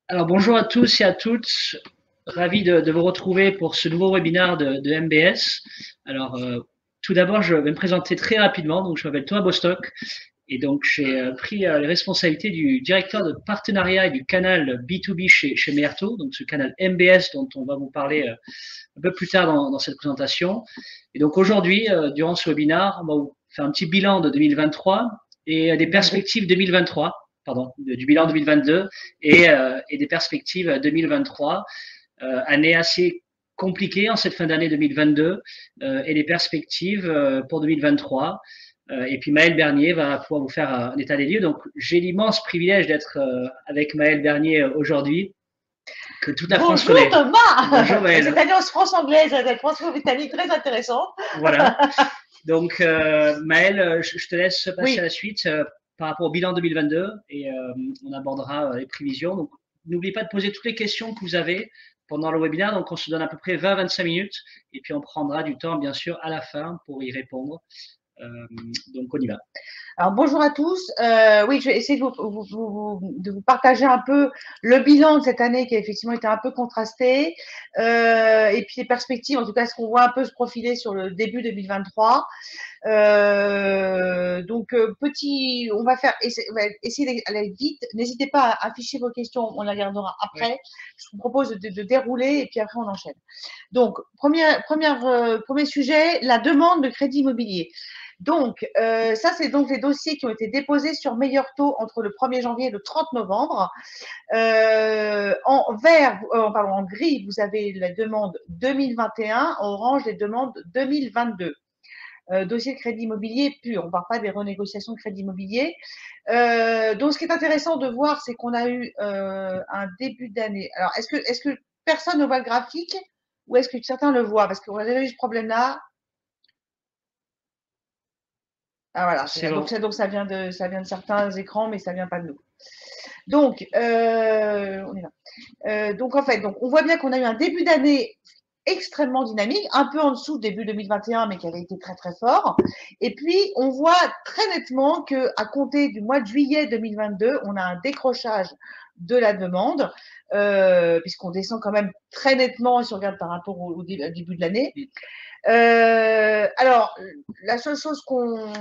Alors bonjour à tous et à toutes, ravi de vous retrouver pour ce nouveau webinaire de MBS. Alors tout d'abord, je vais me présenter très rapidement. Donc je m'appelle Thomas Bostock et donc j'ai pris les responsabilités du directeur de partenariat et du canal B2B chez Meerto, donc ce canal MBS dont on va vous parler un peu plus tard dans cette présentation. Et donc aujourd'hui, durant ce webinaire, on va vous faire un petit bilan de 2023 et des perspectives 2023. Pardon, du bilan 2022 et des perspectives 2023, année assez compliquée en cette fin d'année 2022 et des perspectives pour 2023. Et puis Maël Bernier va pouvoir vous faire un état des lieux. Donc j'ai l'immense privilège d'être avec Maël Bernier aujourd'hui, que toute la France connaît. Bonjour Thomas. Bonjour Maël. Cette alliance France-anglaise, cette France-Britannique très intéressante. Voilà. Donc Maël, je te laisse passer à la suite par rapport au bilan 2022 et on abordera les prévisions. Donc, n'oubliez pas de poser toutes les questions que vous avez pendant le webinaire. Donc, on se donne à peu près 20-25 minutes et puis on prendra du temps, bien sûr, à la fin pour y répondre. Donc, on y va. Alors, bonjour à tous. Oui, je vais essayer de vous partager un peu le bilan de cette année qui a effectivement été un peu contrasté et puis les perspectives, en tout cas, ce qu'on voit un peu se profiler sur le début 2023. On va essayer d'aller vite. N'hésitez pas à afficher vos questions, on les regardera après. Oui. Je vous propose de dérouler et puis après on enchaîne. Donc, premier sujet, la demande de crédit immobilier. Donc, ça, c'est donc les dossiers qui ont été déposés sur Meilleur Taux entre le 1er janvier et le 30 novembre. En gris, vous avez la demande 2021, en orange, les demandes 2022. Dossier de crédit immobilier pur, on ne parle pas des renégociations de crédit immobilier. Donc, ce qui est intéressant de voir, c'est qu'on a eu un début d'année. Alors, est-ce que personne ne voit le graphique ou est-ce que certains le voient? Parce qu'on a déjà eu ce problème-là. Ah voilà, donc ça vient de certains écrans, mais ça vient pas de nous. Donc, on y va. Donc en fait, on voit bien qu'on a eu un début d'année extrêmement dynamique, un peu en dessous du début 2021, mais qui avait été très très fort. Et puis, on voit très nettement que à compter du mois de juillet 2022, on a un décrochage de la demande, puisqu'on descend quand même très nettement si on regarde par rapport au début de l'année. Alors, la seule chose qu'on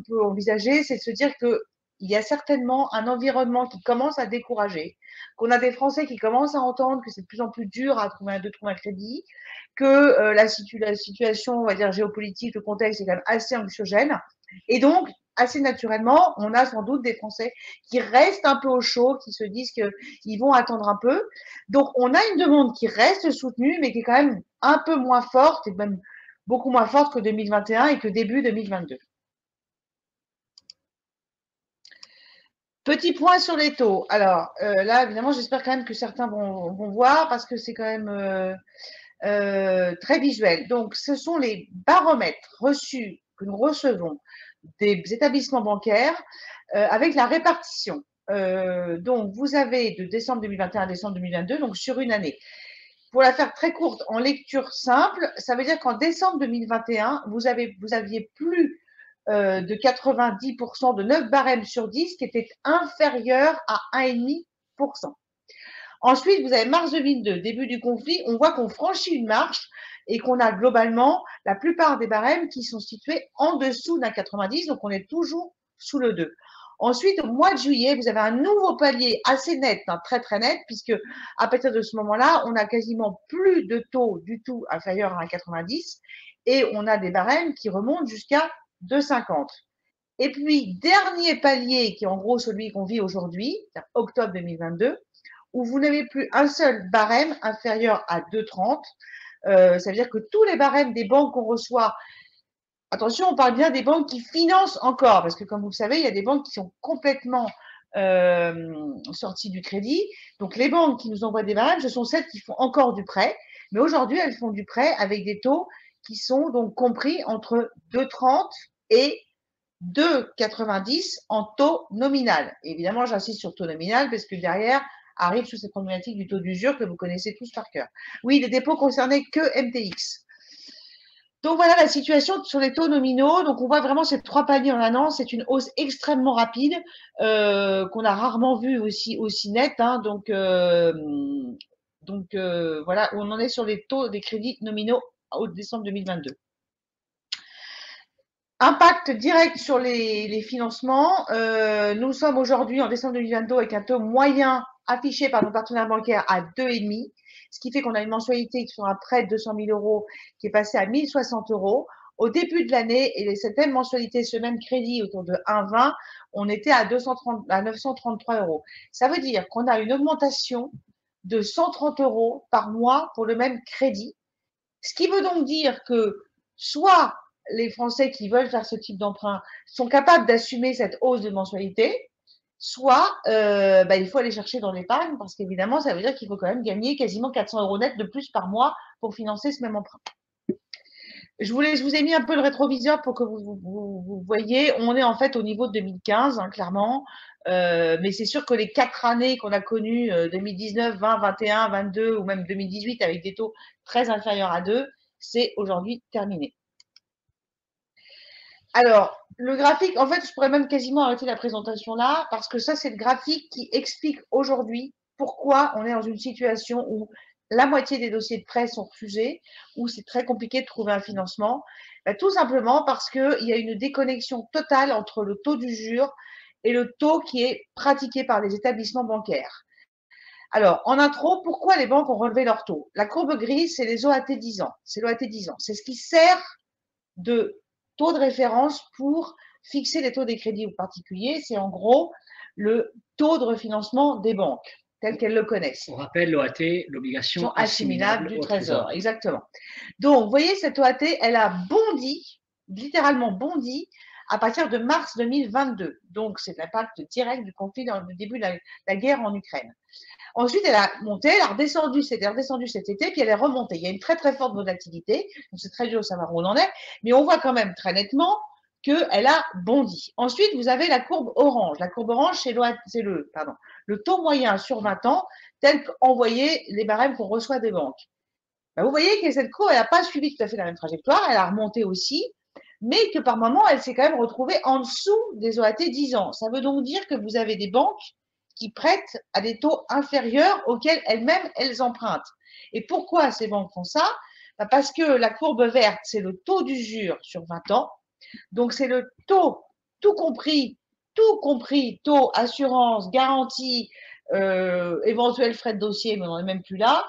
peut envisager, c'est de se dire qu'il y a certainement un environnement qui commence à décourager, qu'on a des Français qui commencent à entendre que c'est de plus en plus dur de trouver un crédit, que la situation, on va dire, géopolitique, le contexte est quand même assez anxiogène. Et donc, assez naturellement, on a sans doute des Français qui restent un peu au chaud, qui se disent qu'ils vont attendre un peu. Donc, on a une demande qui reste soutenue, mais qui est quand même un peu moins forte, et même beaucoup moins forte que 2021 et que début 2022. Petit point sur les taux. Alors, là, évidemment, j'espère quand même que certains vont voir parce que c'est quand même très visuel. Donc, ce sont les baromètres reçus que nous recevons des établissements bancaires avec la répartition. Donc, vous avez de décembre 2021 à décembre 2022, donc sur une année. Pour la faire très courte, en lecture simple, ça veut dire qu'en décembre 2021, vous aviez plus de 90% de 9 barèmes sur 10 qui étaient inférieurs à 1,5%. Ensuite, vous avez mars 2022, début du conflit, on voit qu'on franchit une marche et qu'on a globalement la plupart des barèmes qui sont situés en dessous d'un 90, donc on est toujours sous le 2. Ensuite, au mois de juillet, vous avez un nouveau palier assez net, très très net, puisque à partir de ce moment-là, on a quasiment plus de taux du tout inférieur à 1,90 et on a des barèmes qui remontent jusqu'à 2,50. Et puis, dernier palier qui est en gros celui qu'on vit aujourd'hui, octobre 2022, où vous n'avez plus un seul barème inférieur à 2,30. Ça veut dire que tous les barèmes des banques qu'on reçoit, attention, on parle bien des banques qui financent encore, parce que comme vous le savez, il y a des banques qui sont complètement sorties du crédit. Donc, les banques qui nous envoient des barèmes, ce sont celles qui font encore du prêt. Mais aujourd'hui, elles font du prêt avec des taux qui sont donc compris entre 2,30 et 2,90 en taux nominal. Et évidemment, j'insiste sur taux nominal parce que derrière arrive sous cette problématique du taux d'usure que vous connaissez tous par cœur. Oui, les dépôts concernaient que MTX. Donc voilà la situation sur les taux nominaux. Donc on voit vraiment ces 3 paliers en un an. C'est une hausse extrêmement rapide qu'on a rarement vue aussi nette. Hein. Voilà où on en est sur les taux des crédits nominaux au décembre 2022. Impact direct sur les financements. Nous sommes aujourd'hui en décembre 2022 avec un taux moyen affiché par nos partenaires bancaires à 2,5, ce qui fait qu'on a une mensualité qui sont à près de 200 000 euros qui est passée à 1060 euros. Au début de l'année, et cette même mensualité, ce même crédit autour de 1,20, on était à 933 euros. Ça veut dire qu'on a une augmentation de 130 euros par mois pour le même crédit. Ce qui veut donc dire que soit les Français qui veulent faire ce type d'emprunt sont capables d'assumer cette hausse de mensualité, soit il faut aller chercher dans l'épargne parce qu'évidemment, ça veut dire qu'il faut quand même gagner quasiment 400 euros net de plus par mois pour financer ce même emprunt. Je vous ai mis un peu le rétroviseur pour que vous voyez. On est en fait au niveau de 2015, hein, clairement. Mais c'est sûr que les 4 années qu'on a connues, 2019, 20, 21, 22 ou même 2018 avec des taux très inférieurs à 2, c'est aujourd'hui terminé. Alors, le graphique, en fait, je pourrais même quasiment arrêter la présentation là, parce que ça, c'est le graphique qui explique aujourd'hui pourquoi on est dans une situation où la moitié des dossiers de prêt sont refusés, où c'est très compliqué de trouver un financement. Tout simplement parce qu'il y a une déconnexion totale entre le taux d'usure et le taux qui est pratiqué par les établissements bancaires. Alors, en intro, pourquoi les banques ont relevé leur taux? La courbe grise, c'est les OAT 10 ans. C'est l'OAT 10 ans. C'est ce qui sert de taux de référence pour fixer les taux des crédits aux particuliers. C'est en gros le taux de refinancement des banques, tel qu'elles le connaissent. On rappelle l'OAT, l'obligation assimilable du au Trésor. Exactement. Donc, vous voyez, cette OAT, elle a bondi, littéralement bondi, à partir de mars 2022. Donc, c'est l'impact direct du conflit dans le début de la guerre en Ukraine. Ensuite, elle a monté, elle a redescendu cet été, puis elle est remontée. Il y a une très très forte volatilité, donc c'est très dur de savoir où on en est, mais on voit quand même très nettement qu'elle a bondi. Ensuite, vous avez la courbe orange. La courbe orange, c'est le taux moyen sur 20 ans, tel qu'envoyé les barèmes qu'on reçoit des banques. Vous voyez que cette courbe, elle n'a pas suivi tout à fait la même trajectoire, elle a remonté aussi, mais que par moment, elle s'est quand même retrouvée en dessous des OAT 10 ans. Ça veut donc dire que vous avez des banques qui prêtent à des taux inférieurs auxquels elles-mêmes, elles empruntent. Et pourquoi ces banques font ça? Parce que la courbe verte, c'est le taux d'usure sur 20 ans. Donc, c'est le taux, tout compris, taux, assurance, garantie, éventuels frais de dossier, mais on n'en est même plus là.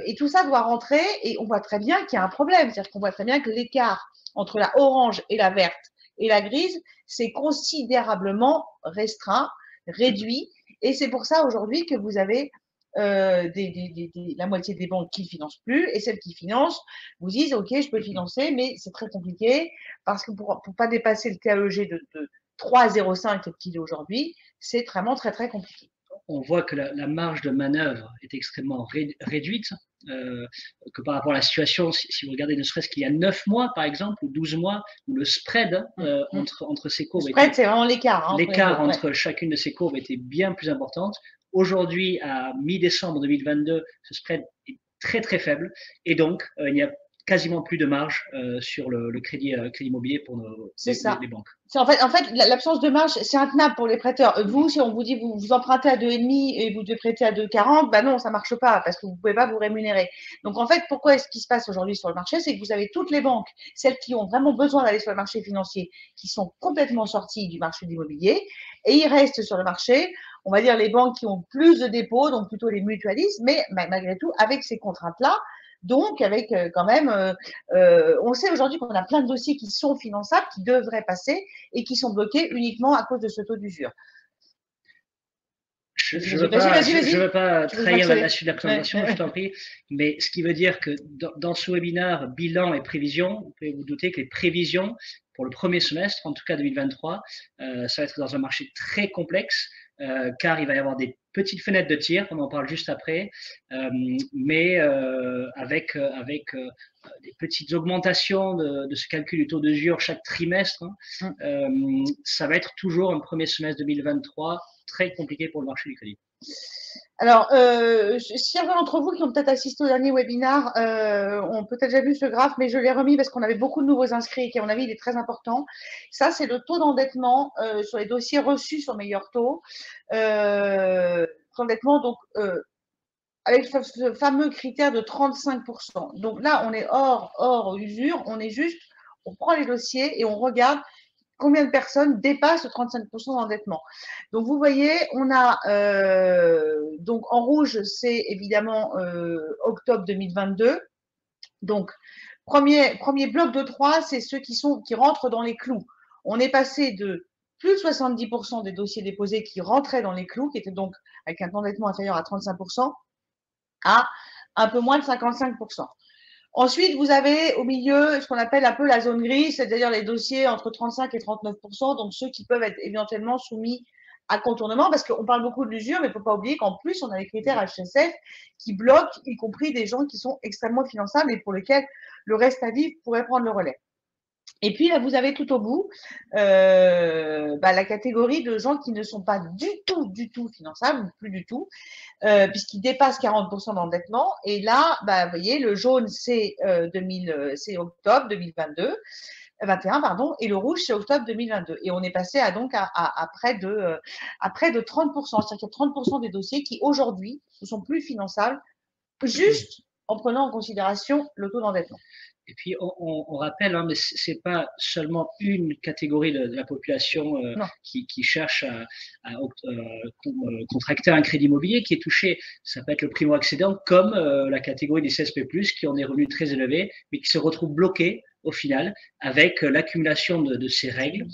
Et tout ça doit rentrer et on voit très bien qu'il y a un problème. C'est-à-dire qu'on voit très bien que l'écart entre la orange et la verte et la grise, c'est considérablement restreint, réduit. Et c'est pour ça aujourd'hui que vous avez la moitié des banques qui ne financent plus et celles qui financent vous disent ok, je peux le financer, mais c'est très compliqué parce que pour ne pas dépasser le TAEG de 3,05 qu'il est aujourd'hui, c'est vraiment très très compliqué. On voit que la marge de manœuvre est extrêmement réduite, que par rapport à la situation, si vous regardez ne serait-ce qu'il y a 9 mois, par exemple, ou 12 mois, où le spread entre ces courbes, le spread, c'est vraiment l'écart. L'écart entre chacune de ces courbes était bien plus importante. Aujourd'hui, à mi-décembre 2022, ce spread est très très faible, et donc il n'y a quasiment plus de marge sur le crédit immobilier pour les banques. En fait, l'absence de marge, c'est intenable pour les prêteurs. Vous, si on vous dit vous empruntez à 2,5 et vous devez prêter à 2,40, non, ça marche pas parce que vous pouvez pas vous rémunérer. Donc en fait, pourquoi est-ce qui se passe aujourd'hui sur le marché? C'est que vous avez toutes les banques, celles qui ont vraiment besoin d'aller sur le marché financier, qui sont complètement sorties du marché de l'immobilier, et il reste sur le marché, on va dire les banques qui ont plus de dépôts, donc plutôt les mutualistes, mais malgré tout, avec ces contraintes-là, donc, avec quand même, on sait aujourd'hui qu'on a plein de dossiers qui sont finançables, qui devraient passer et qui sont bloqués uniquement à cause de ce taux d'usure. Je ne veux pas trahir la suite de la présentation, je t'en prie, mais ce qui veut dire que dans ce webinaire bilan et prévision, vous pouvez vous douter que les prévisions pour le premier semestre, en tout cas 2023, ça va être dans un marché très complexe, car il va y avoir des petites fenêtres de tir, on en parle juste après, mais avec des petites augmentations de ce calcul du taux d'usure chaque trimestre, ça va être toujours un premier semestre 2023 très compliqué pour le marché du crédit. Alors, certains d'entre vous qui ont peut-être assisté au dernier webinaire ont peut-être déjà vu ce graphe, mais je l'ai remis parce qu'on avait beaucoup de nouveaux inscrits et qu'à mon avis, il est très important. Ça, c'est le taux d'endettement sur les dossiers reçus sur meilleur taux. Endettement, donc, avec ce fameux critère de 35%. Donc là, on est hors usure, on est juste, on prend les dossiers et on regarde combien de personnes dépassent le 35% d'endettement. Donc, vous voyez, on a, donc en rouge, c'est évidemment octobre 2022. Donc, premier bloc de 3, c'est ceux qui rentrent dans les clous. On est passé de plus de 70% des dossiers déposés qui rentraient dans les clous, qui étaient donc avec un endettement inférieur à 35%, à un peu moins de 55%. Ensuite, vous avez au milieu ce qu'on appelle un peu la zone grise, c'est-à-dire les dossiers entre 35 et 39%, donc ceux qui peuvent être éventuellement soumis à contournement, parce qu'on parle beaucoup de l'usure, mais il ne faut pas oublier qu'en plus, on a les critères HSF qui bloquent, y compris des gens qui sont extrêmement finançables et pour lesquels le reste à vivre pourrait prendre le relais. Et puis là, vous avez tout au bout la catégorie de gens qui ne sont pas du tout finançables, plus du tout, puisqu'ils dépassent 40% d'endettement. Et là, vous voyez, le jaune, c'est octobre 2022. 21, pardon, et le rouge, c'est octobre 2022. Et on est passé à près de 30%. C'est-à-dire qu'il y a 30% des dossiers qui, aujourd'hui, ne sont plus finançables, juste en prenant en considération le taux d'endettement. Et puis, on rappelle, mais ce n'est pas seulement une catégorie de la population qui cherche à contracter un crédit immobilier qui est touchée. Ça peut être le primo-accédant comme la catégorie des CSP+, qui ont des revenus très élevés, mais qui se retrouvent bloqués au final avec l'accumulation de ces règles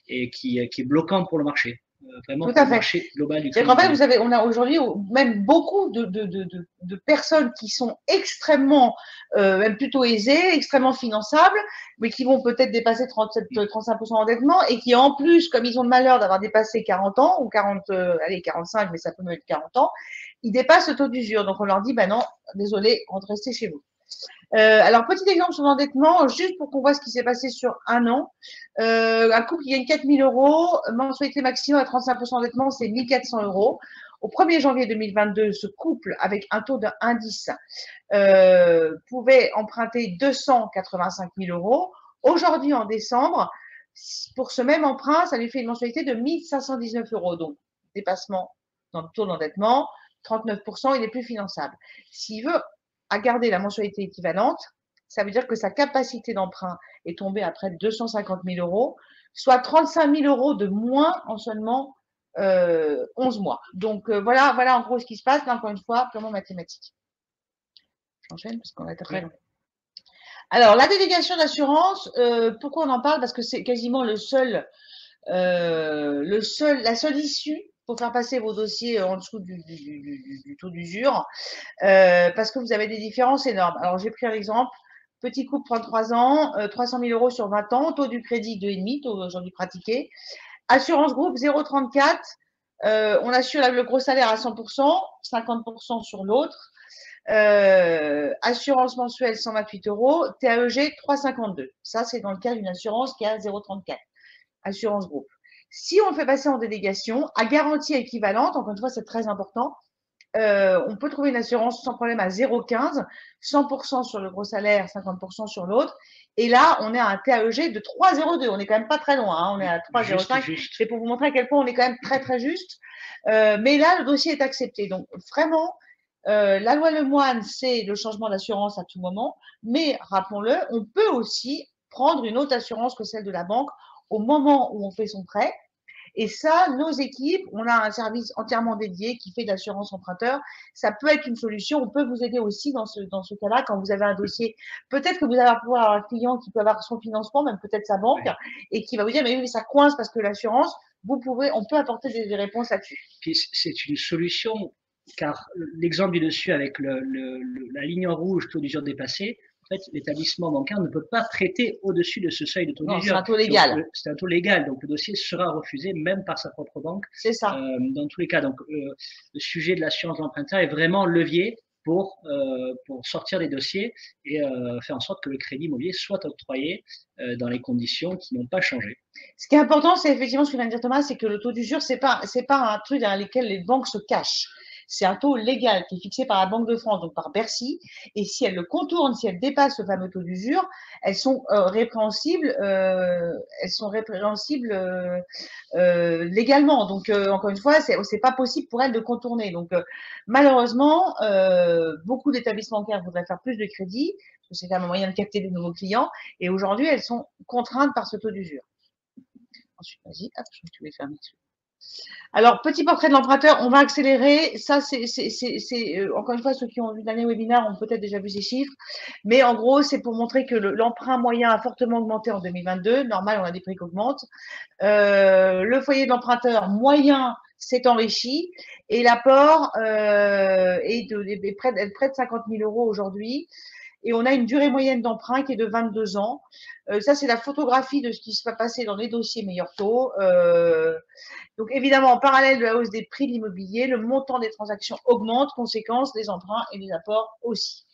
et qui est bloquant pour le marché. Vraiment pour le marché global du crédit. En fait, on a aujourd'hui même beaucoup de personnes qui sont extrêmement, même plutôt aisées, extrêmement finançables, mais qui vont peut-être dépasser 35% d'endettement et qui, en plus, comme ils ont le malheur d'avoir dépassé 40 ans, ou 45, mais ça peut même être 40 ans, ils dépassent le taux d'usure. Donc, on leur dit, non, désolé, restez chez vous. Alors, petit exemple sur l'endettement, juste pour qu'on voit ce qui s'est passé sur un an. Un couple qui gagne 4 000 euros, mensualité maximum à 35% d'endettement, c'est 1 400 euros. Au 1er janvier 2022, ce couple, avec un taux d'indice, pouvait emprunter 285 000 euros. Aujourd'hui, en décembre, pour ce même emprunt, ça lui fait une mensualité de 1 519 euros. Donc, dépassement dans le taux d'endettement, 39%, il est plus finançable. S'il veut garder la mensualité équivalente, ça veut dire que sa capacité d'emprunt est tombée à près de 250 000 euros, soit 35 000 euros de moins en seulement 11 mois. Donc, voilà en gros ce qui se passe, encore une fois, purement mathématique. J'enchaîne parce qu'on est très long. Alors, la délégation d'assurance, pourquoi on en parle? Parce que c'est quasiment la seule issue pour faire passer vos dossiers en dessous du taux d'usure, parce que vous avez des différences énormes. Alors, j'ai pris un exemple. Petit couple, 33 ans, 300 000 euros sur 20 ans, taux du crédit 2,5, taux aujourd'hui pratiqué. Assurance groupe 0,34, on assure le gros salaire à 100%, 50% sur l'autre. Assurance mensuelle 128 euros, TAEG 3,52. Ça, c'est dans le cas d'une assurance qui a 0,34. Assurance groupe. Si on le fait passer en délégation, à garantie équivalente, encore une fois, c'est très important, on peut trouver une assurance sans problème à 0,15, 100% sur le gros salaire, 50% sur l'autre. Et là, on est à un TAEG de 3,02. On n'est quand même pas très loin, on est à 3,05. C'est pour vous montrer à quel point on est quand même très, très juste. Mais là, le dossier est accepté. Donc, vraiment, la loi Lemoine, c'est le changement d'assurance à tout moment. Mais rappelons-le, on peut aussi prendre une autre assurance que celle de la banque au moment où on fait son prêt. Et ça, nos équipes, on a un service entièrement dédié qui fait de l'assurance emprunteur. Ça peut être une solution. On peut vous aider aussi dans ce cas-là quand vous avez un dossier. Peut-être que vous allez pouvoir avoir un client qui peut avoir son financement, même peut-être sa banque, et qui va vous dire, mais oui, mais ça coince parce que l'assurance, on peut apporter des réponses là-dessus. C'est une solution, car l'exemple du dessus avec la ligne en rouge, taux d'usure dépassé, en fait, l'établissement bancaire ne peut pas prêter au-dessus de ce seuil de taux d'usure. C'est un taux légal. C'est un taux légal, donc le dossier sera refusé même par sa propre banque. C'est ça. Dans tous les cas, donc le sujet de l'assurance d'emprunteur est vraiment levier pour sortir des dossiers et faire en sorte que le crédit immobilier soit octroyé dans les conditions qui n'ont pas changé. Ce qui est important, c'est effectivement ce que vient de dire Thomas, c'est que le taux d'usure, c'est pas un truc dans lequel les banques se cachent. C'est un taux légal qui est fixé par la Banque de France, donc par Bercy. Et si elles le contournent, si elles dépassent le fameux taux d'usure, elles sont répréhensibles. Légalement. Donc, encore une fois, c'est pas possible pour elles de contourner. Donc, malheureusement, beaucoup d'établissements bancaires voudraient faire plus de crédits, parce que c'est quand même un moyen de capter de nouveaux clients. Et aujourd'hui, elles sont contraintes par ce taux d'usure. Ensuite, vas-y, hop, je vais faire dessus. Alors, petit portrait de l'emprunteur, on va accélérer. Ça, encore une fois, ceux qui ont vu l'année webinaire ont peut-être déjà vu ces chiffres. Mais en gros, c'est pour montrer que l'emprunt moyen a fortement augmenté en 2022. Normal, on a des prix qui augmentent. Le foyer de l'emprunteur moyen s'est enrichi et l'apport est près de 50 000 euros aujourd'hui. Et on a une durée moyenne d'emprunt qui est de 22 ans. Ça, c'est la photographie de ce qui se va passer dans les dossiers meilleurs taux. Donc, évidemment, en parallèle de la hausse des prix de l'immobilier, le montant des transactions augmente, conséquence, les emprunts et les apports aussi.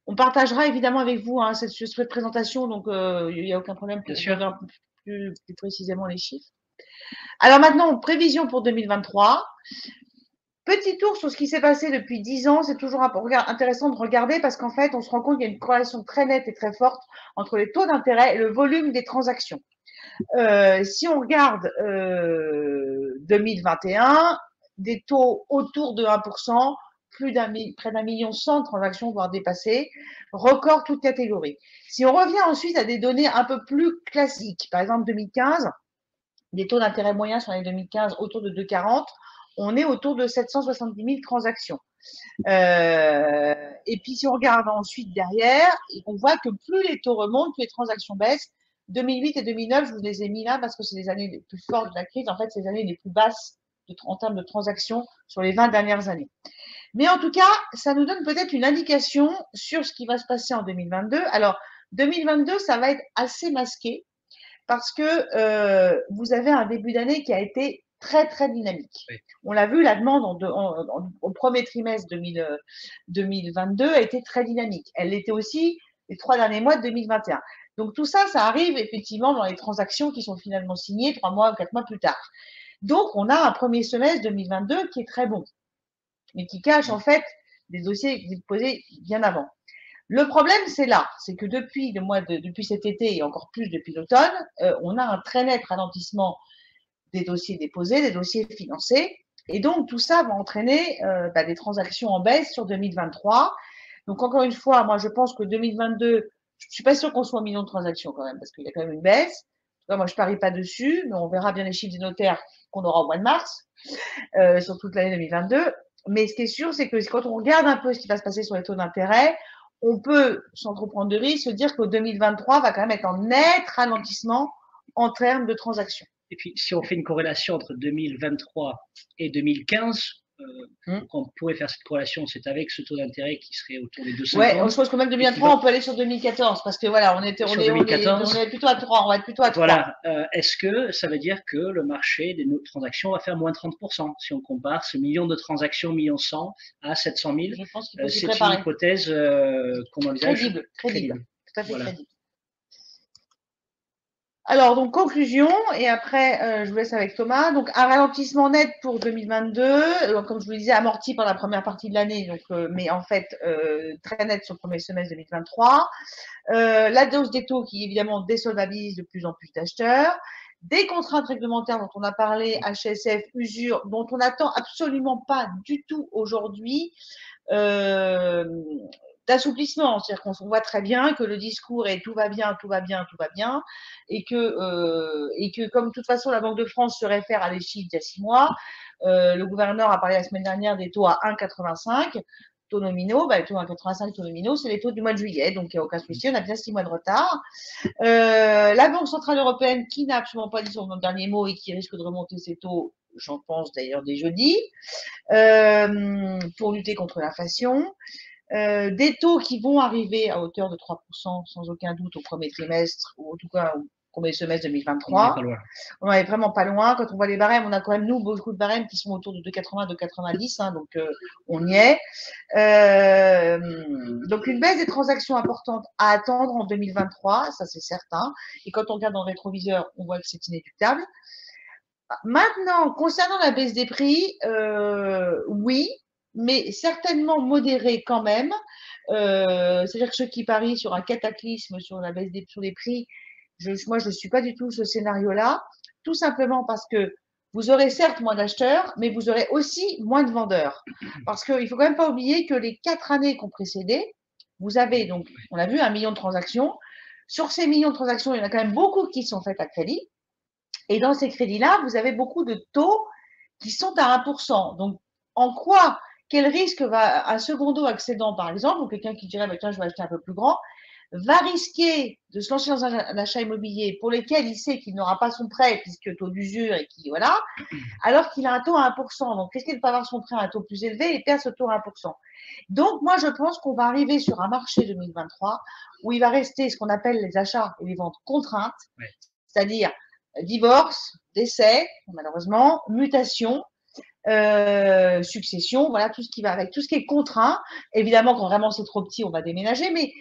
On partagera évidemment avec vous cette présentation, donc il n'y a aucun problème pour regarder un peu plus précisément les chiffres. Alors maintenant, prévision pour 2023. Petit tour sur ce qui s'est passé depuis 10 ans, c'est toujours intéressant de regarder parce qu'en fait, on se rend compte qu'il y a une corrélation très nette et très forte entre les taux d'intérêt et le volume des transactions. Si on regarde 2021, des taux autour de 1%, près d'1,1 million de transactions, voire dépassées, record toute catégorie. Si on revient ensuite à des données un peu plus classiques, par exemple 2015, des taux d'intérêt moyens sur l'année 2015 autour de 2,40, on est autour de 770 000 transactions. Et puis, si on regarde ensuite derrière, on voit que plus les taux remontent, plus les transactions baissent. 2008 et 2009, je vous les ai mis là parce que c'est les années les plus fortes de la crise. En fait, c'est les années les plus basses en termes de transactions sur les 20 dernières années. Mais en tout cas, ça nous donne peut-être une indication sur ce qui va se passer en 2022. Alors, 2022, ça va être assez masqué parce que vous avez un début d'année qui a été très, très dynamique. Oui. On l'a vu, la demande au premier trimestre 2022 a été très dynamique. Elle l'était aussi les 3 derniers mois de 2021. Donc, tout ça, ça arrive effectivement dans les transactions qui sont finalement signées 3 mois ou 4 mois plus tard. Donc, on a un premier semestre 2022 qui est très bon, mais qui cache en fait des dossiers déposés bien avant. Le problème, c'est là, c'est que depuis cet été et encore plus depuis l'automne, on a un très net ralentissement des dossiers déposés, des dossiers financés. Et donc, tout ça va entraîner des transactions en baisse sur 2023. Donc, encore une fois, moi, je pense que 2022, je ne suis pas sûre qu'on soit au million de transactions quand même, parce qu'il y a quand même une baisse. En tout cas, moi, je ne parie pas dessus, mais on verra bien les chiffres des notaires qu'on aura au mois de mars, sur toute l'année 2022. Mais ce qui est sûr, c'est que quand on regarde un peu ce qui va se passer sur les taux d'intérêt, on peut, sans trop prendre de risques, se dire qu'au 2023 va quand même être en net ralentissement en termes de transactions. Et puis, si on fait une corrélation entre 2023 et 2015, on pourrait faire cette corrélation, c'est avec ce taux d'intérêt qui serait autour des 2,50. Ouais, je pense que même 2023, on peut aller sur 2014 parce que voilà, on est plutôt à 3, on va être plutôt à 3. Voilà. Est-ce que ça veut dire que le marché des transactions va faire moins 30% si on compare ce million de transactions, 1,1 à 700 000? Je pense qu'il faut s'y préparer. C'est une hypothèse qu'on envisage. Crédible. Tout à fait crédible. Alors, donc, conclusion, et après, je vous laisse avec Thomas. Donc, un ralentissement net pour 2022, comme je vous le disais, amorti par la première partie de l'année, mais en fait, très net sur le premier semestre 2023. La hausse des taux qui, évidemment, désolvabilise de plus en plus d'acheteurs. Des contraintes réglementaires dont on a parlé, HSF, usure, dont on n'attend absolument pas du tout aujourd'hui. D'assouplissement, c'est-à-dire qu'on voit très bien que le discours est tout va bien, tout va bien, tout va bien, et que comme de toute façon la Banque de France se réfère à des chiffres d'il y a 6 mois, le gouverneur a parlé la semaine dernière des taux à 1,85, taux nominaux, les taux à 1,85 taux nominaux, c'est les taux du mois de juillet, donc il n'y a aucun souci, on a bien 6 mois de retard. La Banque Centrale Européenne qui n'a absolument pas dit son dernier mot et qui risque de remonter ses taux, j'en pense d'ailleurs dès jeudi, pour lutter contre l'inflation. Des taux qui vont arriver à hauteur de 3% sans aucun doute au premier trimestre, ou en tout cas premier semestre On n'est 2023. pas loin. On n'en est vraiment pas loin. Quand on voit les barèmes, on a quand même, nous, beaucoup de barèmes qui sont autour de 2,80, 2,90, hein, donc on y est. Donc une baisse des transactions importantes à attendre en 2023, ça c'est certain. Et quand on regarde dans le rétroviseur, on voit que c'est inéluctable. Maintenant, concernant la baisse des prix, oui, mais certainement modérée quand même. C'est-à-dire que ceux qui parient sur un cataclysme sur la baisse sur les prix, moi je ne suis pas du tout ce scénario-là, tout simplement parce que vous aurez certes moins d'acheteurs, mais vous aurez aussi moins de vendeurs. Parce qu'il ne faut quand même pas oublier que les 4 années qui ont précédé, vous avez donc, on a vu 1 million de transactions. Sur ces millions de transactions, il y en a quand même beaucoup qui sont faites à crédit. Et dans ces crédits-là, vous avez beaucoup de taux qui sont à 1%. Donc, en quoi, quel risque va un secondo accédant, par exemple, ou quelqu'un qui dirait, bah, tiens, je vais acheter un peu plus grand, va risquer de se lancer dans un achat immobilier pour lequel il sait qu'il n'aura pas son prêt, puisque taux d'usure et qui, voilà, alors qu'il a un taux à 1%. Donc, risquer de ne pas avoir son prêt à un taux plus élevé et perdre ce taux à 1%. Donc, moi, je pense qu'on va arriver sur un marché 2023 où il va rester ce qu'on appelle les achats et les ventes contraintes, c'est-à-dire divorce, décès, malheureusement, mutation, succession, voilà tout ce qui va avec, tout ce qui est contraint. Évidemment, quand vraiment c'est trop petit, on va déménager, mais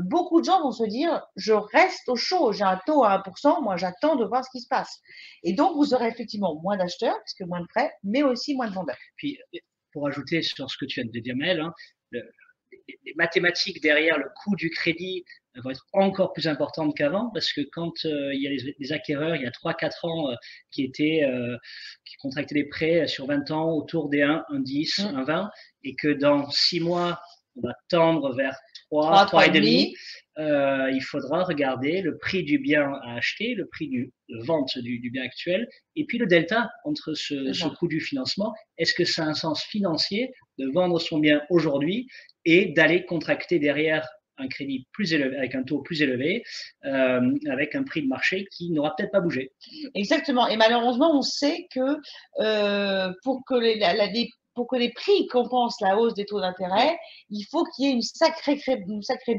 beaucoup de gens vont se dire, je reste au chaud, j'ai un taux à 1%, moi j'attends de voir ce qui se passe. Et donc, vous aurez effectivement moins d'acheteurs, puisque moins de prêts, mais aussi moins de vendeurs. Puis, pour ajouter sur ce que tu viens de dire, Mel, hein, les mathématiques derrière le coût du crédit vont être encore plus importantes qu'avant, parce que quand il y a les acquéreurs, il y a 3-4 ans, qui contractaient des prêts sur 20 ans autour des 1, 1,10, 1,20, et que dans 6 mois, on va tendre vers 3, 3,5, il faudra regarder le prix du bien à acheter, le prix de vente du bien actuel, et puis le delta entre ce coût du financement. Est-ce que ça a un sens financier de vendre son bien aujourd'hui et d'aller contracter derrière un crédit plus élevé, avec un taux plus élevé, avec un prix de marché qui n'aura peut-être pas bougé. Exactement. Et malheureusement, on sait que pour que les prix compensent la hausse des taux d'intérêt, il faut qu'il y ait une sacrée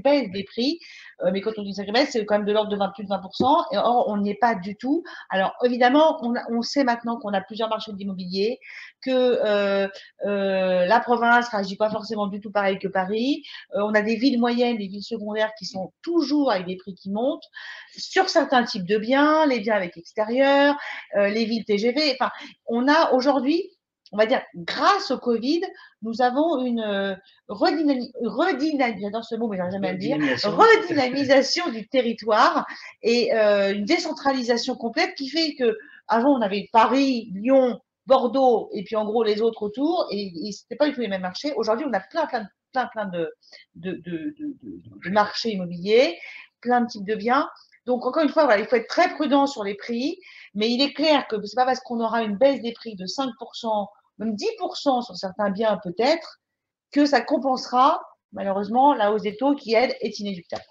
baisse des prix. Mais quand on dit une sacrée baisse, c'est quand même de l'ordre de plus de 20%. Et or, on n'y est pas du tout. Alors, évidemment, on sait maintenant qu'on a plusieurs marchés d'immobilier, que la province ne réagit pas forcément du tout pareil que Paris. On a des villes moyennes, des villes secondaires qui sont toujours avec des prix qui montent. Sur certains types de biens, les biens avec extérieur, les villes TGV. Enfin, on a aujourd'hui, on va dire, grâce au Covid, nous avons une j'adore ce mot, mais j'arrive jamais à le dire, redynamisation du territoire et une décentralisation complète qui fait que avant on avait Paris, Lyon, Bordeaux et puis en gros les autres autour et c'était pas du tout les mêmes marchés. Aujourd'hui, on a plein de marchés immobiliers, plein de types de biens. Donc, encore une fois, voilà, il faut être très prudent sur les prix, mais il est clair que ce n'est pas parce qu'on aura une baisse des prix de 5%, même 10% sur certains biens peut-être, que ça compensera malheureusement la hausse des taux qui, elle, est inéluctable.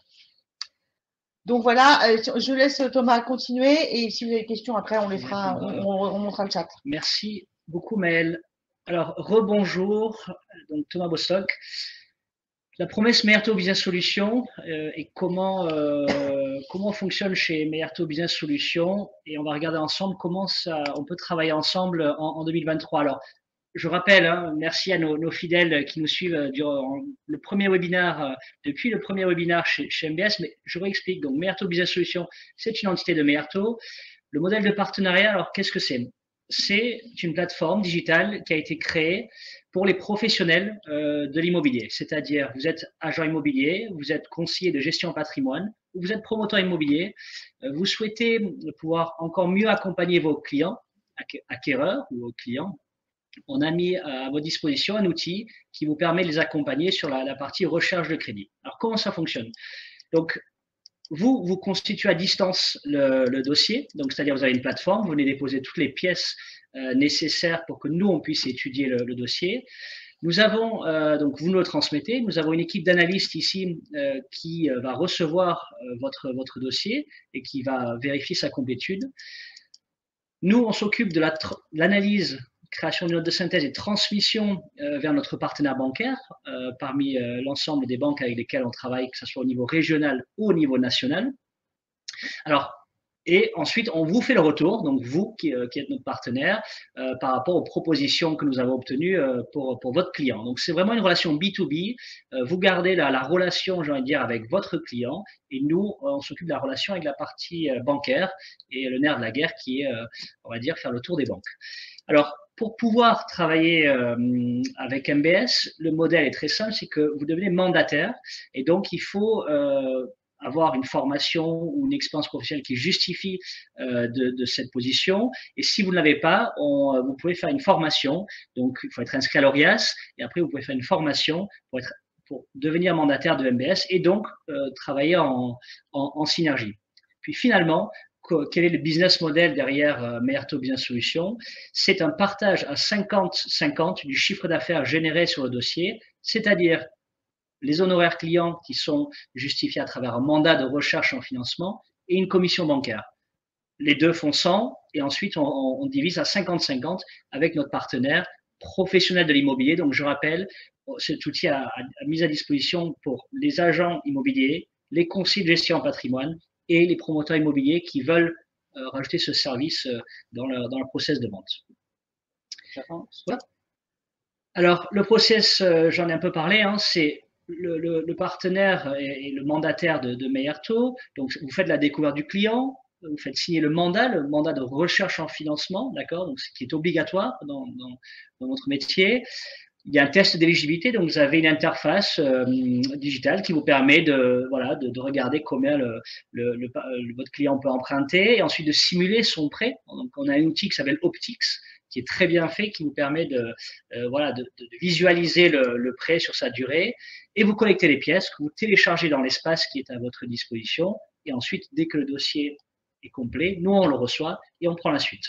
Donc voilà, je laisse Thomas continuer et si vous avez des questions, après, on les fera, on montrera le chat. Merci beaucoup, Maëlle. Alors, rebonjour, donc Thomas Bostock. La promesse Meyerto Business Solutions et comment fonctionne chez Meyerto Business Solutions, et on va regarder ensemble comment on peut travailler ensemble en 2023. Alors, je rappelle, hein, merci à nos fidèles qui nous suivent durant le premier webinaire, depuis le premier webinaire chez MBS, mais je réexplique. Donc, Meyerto Business Solutions, c'est une entité de Meyerto. Le modèle de partenariat, alors qu'est-ce que c'est? C'est une plateforme digitale qui a été créée pour les professionnels de l'immobilier. C'est-à-dire, vous êtes agent immobilier, vous êtes conseiller de gestion patrimoine, vous êtes promoteur immobilier, vous souhaitez pouvoir encore mieux accompagner vos clients, acquéreurs ou vos clients. On a mis à votre disposition un outil qui vous permet de les accompagner sur la partie recherche de crédit. Alors, comment ça fonctionne? Donc, vous constituez à distance le dossier, donc c'est-à-dire vous avez une plateforme, vous venez déposer toutes les pièces nécessaires pour que nous, on puisse étudier le dossier. Nous avons, donc vous nous le transmettez, nous avons une équipe d'analystes ici qui va recevoir votre dossier et qui va vérifier sa complétude. Nous, on s'occupe de l'analyse, création d'une note de synthèse et transmission vers notre partenaire bancaire parmi l'ensemble des banques avec lesquelles on travaille, que ce soit au niveau régional ou au niveau national. Alors, et ensuite, on vous fait le retour, donc vous qui êtes notre partenaire, par rapport aux propositions que nous avons obtenues pour votre client. Donc, c'est vraiment une relation B2B. Vous gardez la relation, j'ai envie de dire, avec votre client, et nous, on s'occupe de la relation avec la partie bancaire et le nerf de la guerre qui est, on va dire, faire le tour des banques. Alors, pour pouvoir travailler avec MBS, le modèle est très simple, c'est que vous devenez mandataire et donc il faut avoir une formation ou une expérience professionnelle qui justifie de cette position. Et si vous ne l'avez pas, vous pouvez faire une formation. Donc, il faut être inscrit à l'ORIAS et après, vous pouvez faire une formation pour devenir mandataire de MBS et donc travailler en synergie. Puis finalement, quel est le business model derrière Meirto Business Solutions? C'est un partage à 50-50 du chiffre d'affaires généré sur le dossier, c'est-à-dire les honoraires clients qui sont justifiés à travers un mandat de recherche en financement et une commission bancaire. Les deux font 100 et ensuite on divise à 50-50 avec notre partenaire professionnel de l'immobilier. Donc je rappelle, cet outil a mis à disposition pour les agents immobiliers, les conseillers de gestion en patrimoine et les promoteurs immobiliers qui veulent rajouter ce service dans leur process de vente. Alors, le process, j'en ai un peu parlé, hein, c'est le partenaire et le mandataire de Meirto. Donc, vous faites la découverte du client, vous faites signer le mandat de recherche en financement, d'accord, donc ce qui est obligatoire dans notre métier. Il y a un test d'éligibilité, donc vous avez une interface digitale qui vous permet de regarder combien votre client peut emprunter et ensuite de simuler son prêt. Donc, on a un outil qui s'appelle Optix, qui est très bien fait, qui vous permet de visualiser le prêt sur sa durée. Et vous collectez les pièces que vous téléchargez dans l'espace qui est à votre disposition. Et ensuite, dès que le dossier est complet, nous, on le reçoit et on prend la suite.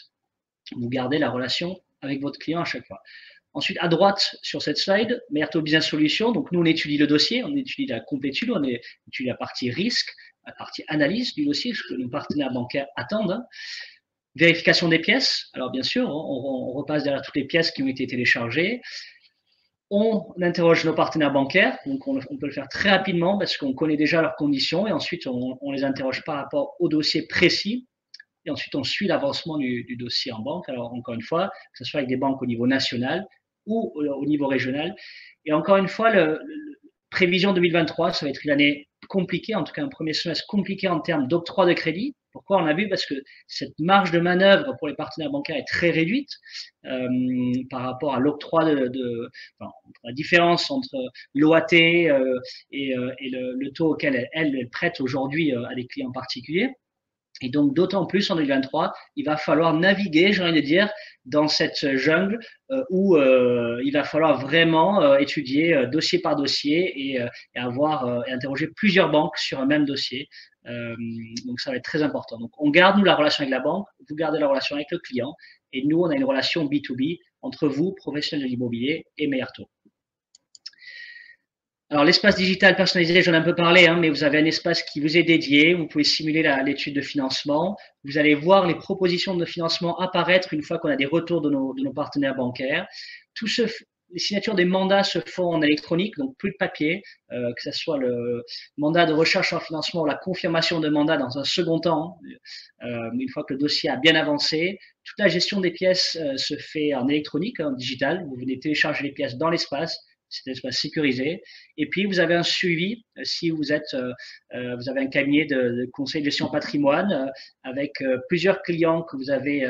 Vous gardez la relation avec votre client à chaque fois. Ensuite, à droite sur cette slide, Meirto Business Solutions. Donc, nous, on étudie le dossier, on étudie la complétude, on étudie la partie risque, la partie analyse du dossier, ce que nos partenaires bancaires attendent. Hein. Vérification des pièces. Alors, bien sûr, on repasse derrière toutes les pièces qui ont été téléchargées. On interroge nos partenaires bancaires. Donc, on peut le faire très rapidement parce qu'on connaît déjà leurs conditions et ensuite, on les interroge par rapport au dossier précis. Et ensuite, on suit l'avancement du dossier en banque. Alors, encore une fois, que ce soit avec des banques au niveau national ou au niveau régional. Et encore une fois, prévision 2023, ça va être une année compliquée, en tout cas un premier semestre compliqué en termes d'octroi de crédit. Pourquoi on a vu? Parce que cette marge de manœuvre pour les partenaires bancaires est très réduite par rapport à l'octroi la différence entre l'OAT et le taux auquel elle prête aujourd'hui à des clients particuliers. Et donc, d'autant plus en 2023, il va falloir naviguer, j'ai envie de dire, dans cette jungle où il va falloir vraiment étudier dossier par dossier et interroger plusieurs banques sur un même dossier. Donc, ça va être très important. Donc, on garde, nous, la relation avec la banque, vous gardez la relation avec le client, et nous, on a une relation B2B entre vous, professionnels de l'immobilier, et Meirto. Alors, l'espace digital personnalisé, j'en ai un peu parlé, hein, mais vous avez un espace qui vous est dédié. Vous pouvez simuler l'étude de financement. Vous allez voir les propositions de financement apparaître une fois qu'on a des retours de nos partenaires bancaires. Les signatures des mandats se font en électronique, donc plus de papier, que ce soit le mandat de recherche en financement ou la confirmation de mandat dans un second temps, une fois que le dossier a bien avancé. Toute la gestion des pièces se fait en électronique, en digital. Vous venez télécharger les pièces dans l'espace. C'est un espace sécurisé. Et puis, vous avez un suivi si vous avez un cabinet de conseil de gestion patrimoine avec plusieurs clients que vous avez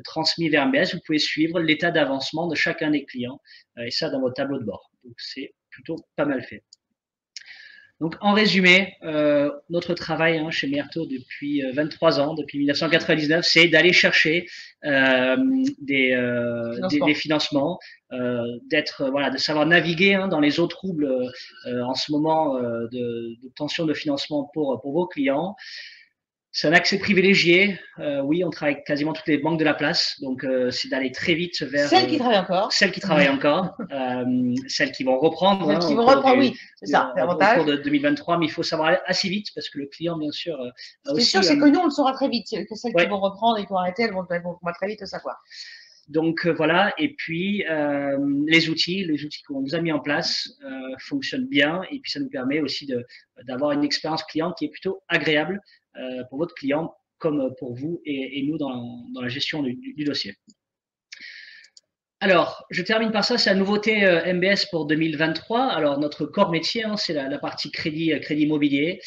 transmis vers MBS. Vous pouvez suivre l'état d'avancement de chacun des clients et ça dans votre tableau de bord. Donc, c'est plutôt pas mal fait. Donc, en résumé, notre travail chez Meirto depuis 23 ans, depuis 1999, c'est d'aller chercher des financements, de savoir naviguer dans les eaux troubles en ce moment de tension de financement pour vos clients. C'est un accès privilégié. Oui, on travaille avec quasiment toutes les banques de la place. Donc, c'est d'aller très vite vers celles qui travaillent encore. Celles qui travaillent encore. Celles qui vont reprendre. Celles qui vont reprendre, oui, c'est ça, l'avantage. Au cours de 2023, mais il faut savoir assez vite parce que le client, bien sûr, a aussi. C'est sûr, c'est que nous, on le saura très vite. Que celles qui vont reprendre et qui vont arrêter, elles vont très vite le savoir. Donc voilà, et puis les outils qu'on vous a mis en place fonctionnent bien et puis ça nous permet aussi d'avoir une expérience client qui est plutôt agréable pour votre client comme pour vous et nous dans la gestion du dossier. Alors, je termine par ça, c'est la nouveauté MBS pour 2023. Alors, notre corps métier, hein, c'est la partie crédit immobilier,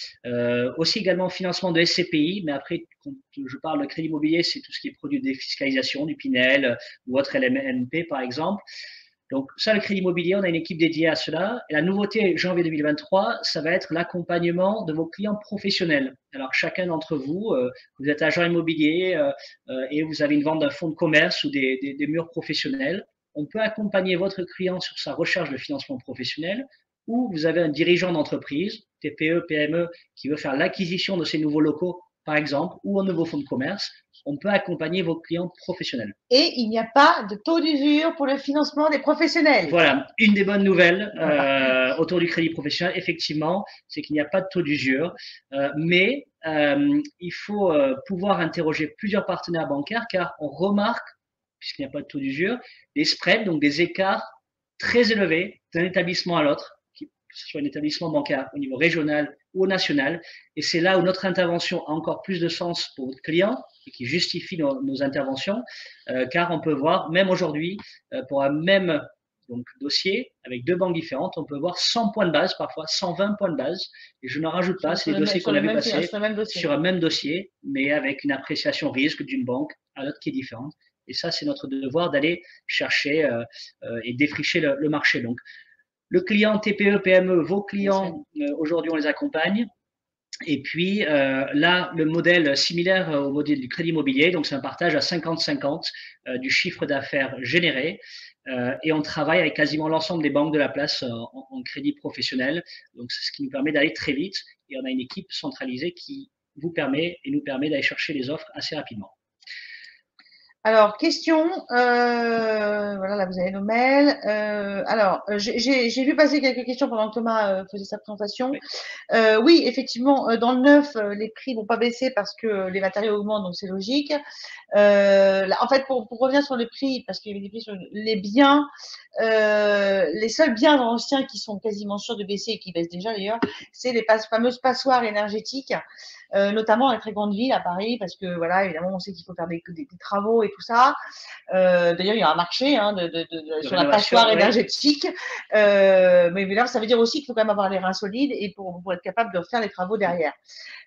aussi également financement de SCPI, mais après, quand je parle de crédit immobilier, c'est tout ce qui est produit de défiscalisation, du Pinel ou autre LMNP, par exemple. Donc, ça, le crédit immobilier, on a une équipe dédiée à cela. Et la nouveauté, janvier 2023, ça va être l'accompagnement de vos clients professionnels. Alors, chacun d'entre vous, vous êtes agent immobilier et vous avez une vente d'un fonds de commerce ou des murs professionnels. On peut accompagner votre client sur sa recherche de financement professionnel ou vous avez un dirigeant d'entreprise, TPE, PME, qui veut faire l'acquisition de ces nouveaux locaux, par exemple, ou un nouveau fonds de commerce. On peut accompagner vos clients professionnels. Et il n'y a pas de taux d'usure pour le financement des professionnels. Voilà, une des bonnes nouvelles autour du crédit professionnel, effectivement, c'est qu'il n'y a pas de taux d'usure, mais il faut pouvoir interroger plusieurs partenaires bancaires car on remarque, puisqu'il n'y a pas de taux d'usure, des spreads, donc des écarts très élevés d'un établissement à l'autre, que ce soit un établissement bancaire au niveau régional ou national. Et c'est là où notre intervention a encore plus de sens pour votre client et qui justifie nos interventions, car on peut voir, même aujourd'hui, pour un même donc, dossier, avec deux banques différentes, on peut voir 100 points de base, parfois 120 points de base. Et je n'en rajoute pas, c'est les dossiers qu'on a vu passer sur un même dossier, mais avec une appréciation risque d'une banque à l'autre qui est différente. Et ça, c'est notre devoir d'aller chercher et défricher le marché. Donc, le client TPE, PME, vos clients, aujourd'hui, on les accompagne. Et puis là, le modèle similaire au modèle du crédit immobilier, donc c'est un partage à 50-50 du chiffre d'affaires généré. Et on travaille avec quasiment l'ensemble des banques de la place en crédit professionnel. Donc c'est ce qui nous permet d'aller très vite. Et on a une équipe centralisée qui vous permet et nous permet d'aller chercher les offres assez rapidement. Alors, question, voilà, là vous avez nos mails. Alors, j'ai vu passer quelques questions pendant que Thomas faisait sa présentation. Oui. Oui, effectivement, dans le neuf, les prix vont pas baisser parce que les matériaux augmentent, donc c'est logique. Là, en fait, pour revenir sur les prix, parce qu'il y avait des prix sur les biens, les seuls biens anciens qui sont quasiment sûrs de baisser et qui baissent déjà d'ailleurs, c'est les fameuses passoires énergétiques. Notamment dans les très grandes villes à Paris, parce que voilà, évidemment, on sait qu'il faut faire des travaux et tout ça. D'ailleurs, il y a un marché hein, sur la passoire énergétique. Mais là, ça veut dire aussi qu'il faut quand même avoir les reins solides et pour être capable de faire les travaux derrière.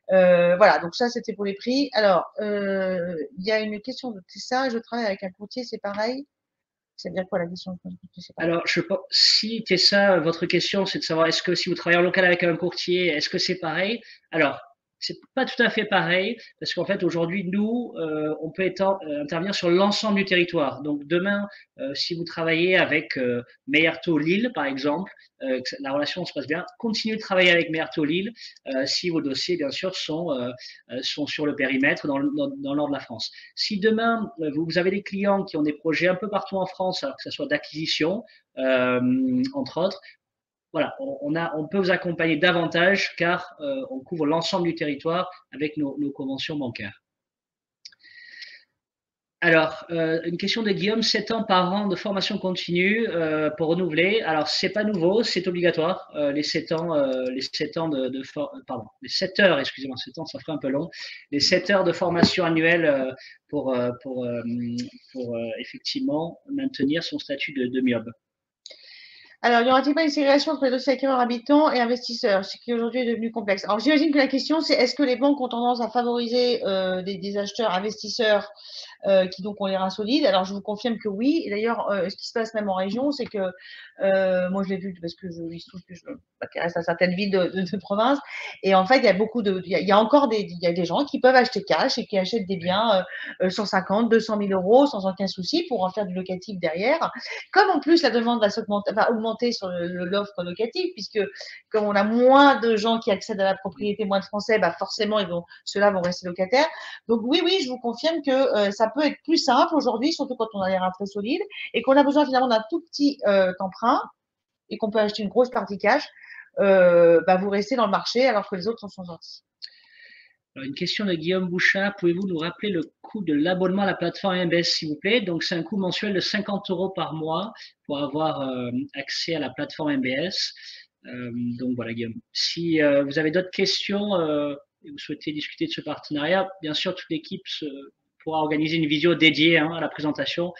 Voilà, donc ça, c'était pour les prix. Alors, il y a une question de Tessa. Je travaille avec un courtier, c'est pareil. C'est bien quoi la question? Alors, si Tessa, votre question, c'est de savoir est-ce que si vous travaillez en local avec un courtier, est-ce que c'est pareil? Alors, c'est pas tout à fait pareil parce qu'en fait aujourd'hui nous on peut intervenir sur l'ensemble du territoire. Donc demain si vous travaillez avec Meilleur Lille par exemple, que la relation se passe bien, continuez de travailler avec Meilleur Lille si vos dossiers bien sûr sont sur le périmètre dans le nord de la France. Si demain vous avez des clients qui ont des projets un peu partout en France, alors que ce soit d'acquisition entre autres, voilà, on peut vous accompagner davantage car on couvre l'ensemble du territoire avec nos conventions bancaires. Alors, une question de Guillaume, 7 ans par an de formation continue pour renouveler. Alors, c'est pas nouveau, c'est obligatoire. Les 7 ans, les 7 heures, excusez-moi, 7 ans, ça ferait un peu long. Les 7 heures de formation annuelle pour effectivement maintenir son statut de MIOB. Alors, n'y aura-t-il pas une ségrégation entre les dossiers acquéreurs habitants et investisseurs, ce qui aujourd'hui est devenu complexe? Alors, j'imagine que la question, c'est est-ce que les banques ont tendance à favoriser des acheteurs investisseurs qui donc ont les reins solides? Alors, je vous confirme que oui. Et d'ailleurs, ce qui se passe même en région, c'est que moi, je l'ai vu parce que il se trouve que je reste à certaines villes de province. Et en fait, il y a il y a encore il y a des gens qui peuvent acheter cash et qui achètent des biens 150, 200 000 euros sans aucun souci pour en faire du locatif derrière. Comme en plus la demande va augmenter sur l'offre locative, puisque comme on a moins de gens qui accèdent à la propriété, moins de Français, bah forcément ceux-là vont rester locataires. Donc oui, je vous confirme que ça peut être plus simple aujourd'hui, surtout quand on a les reins très solides et qu'on a besoin finalement d'un tout petit emprunt et qu'on peut acheter une grosse partie cash. Vous restez dans le marché alors que les autres sont sortis. Alors, une question de Guillaume Bouchard. Pouvez-vous nous rappeler le coût de l'abonnement à la plateforme MBS, s'il vous plaît? Donc, c'est un coût mensuel de 50 € par mois pour avoir accès à la plateforme MBS. Donc, voilà, Guillaume. Si vous avez d'autres questions, et vous souhaitez discuter de ce partenariat, bien sûr, toute l'équipe pourra organiser une vidéo dédiée à la présentation.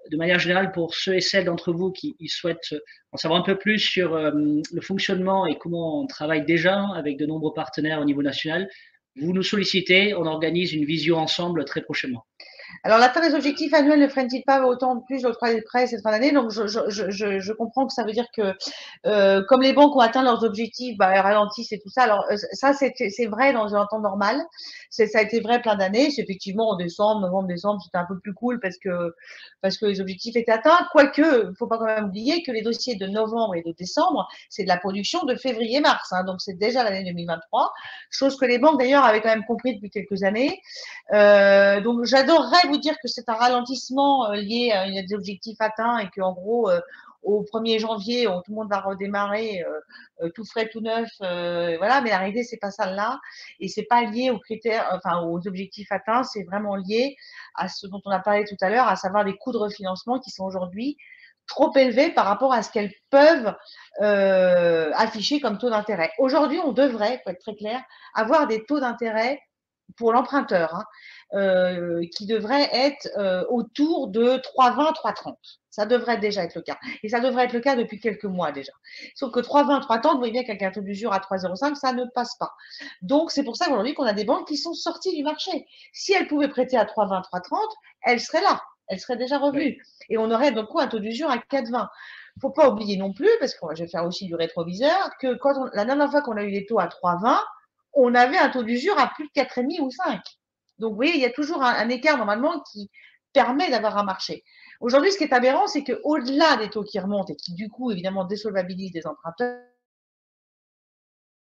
De manière générale, pour ceux et celles d'entre vous qui souhaitent en savoir un peu plus sur le fonctionnement et comment on travaille déjà avec de nombreux partenaires au niveau national, vous nous sollicitez, on organise une visio ensemble très prochainement. Alors, l'atteinte des objectifs annuels ne freine-t-il pas autant de plus l'octroi des prêts cette fin d'année? Donc, je comprends que ça veut dire que, comme les banques ont atteint leurs objectifs, bah, elles ralentissent et tout ça. Alors, ça, c'est vrai dans un temps normal. Ça a été vrai plein d'années. Effectivement, en décembre, novembre, décembre, c'était un peu plus cool parce que les objectifs étaient atteints. Quoique, il ne faut pas quand même oublier que les dossiers de novembre et de décembre, c'est de la production de février-mars. Hein, donc, c'est déjà l'année 2023. Chose que les banques, d'ailleurs, avaient quand même compris depuis quelques années. Donc, j'adorerais vous dire que c'est un ralentissement lié à des objectifs atteints et qu'en gros, au 1er janvier, tout le monde va redémarrer tout frais, tout neuf. Voilà, mais la réalité, c'est pas ça là. Et c'est pas lié aux critères, enfin aux objectifs atteints, c'est vraiment lié à ce dont on a parlé tout à l'heure, à savoir les coûts de refinancement qui sont aujourd'hui trop élevés par rapport à ce qu'elles peuvent afficher comme taux d'intérêt. Aujourd'hui, on devrait, pour être très clair, avoir des taux d'intérêt pour l'emprunteur, qui devrait être autour de 3,20, 3,30. Ça devrait déjà être le cas. Et ça devrait être le cas depuis quelques mois déjà. Sauf que 3,20, 3,30, vous voyez bien qu'avec un taux d'usure à 3,05, ça ne passe pas. Donc, c'est pour ça aujourd'hui qu'on a des banques qui sont sorties du marché. Si elles pouvaient prêter à 3,20, 3,30, elles seraient là. Elles seraient déjà revenues. Oui. Et on aurait donc un taux d'usure à 4,20. Il ne faut pas oublier non plus, parce que je vais faire aussi du rétroviseur, que la dernière fois qu'on a eu des taux à 3,20, on avait un taux d'usure à plus de 4,5 ou 5. Donc, vous voyez, il y a toujours un écart normalement qui permet d'avoir un marché. Aujourd'hui, ce qui est aberrant, c'est qu'au-delà des taux qui remontent et qui, du coup, évidemment, désolvabilisent des emprunteurs,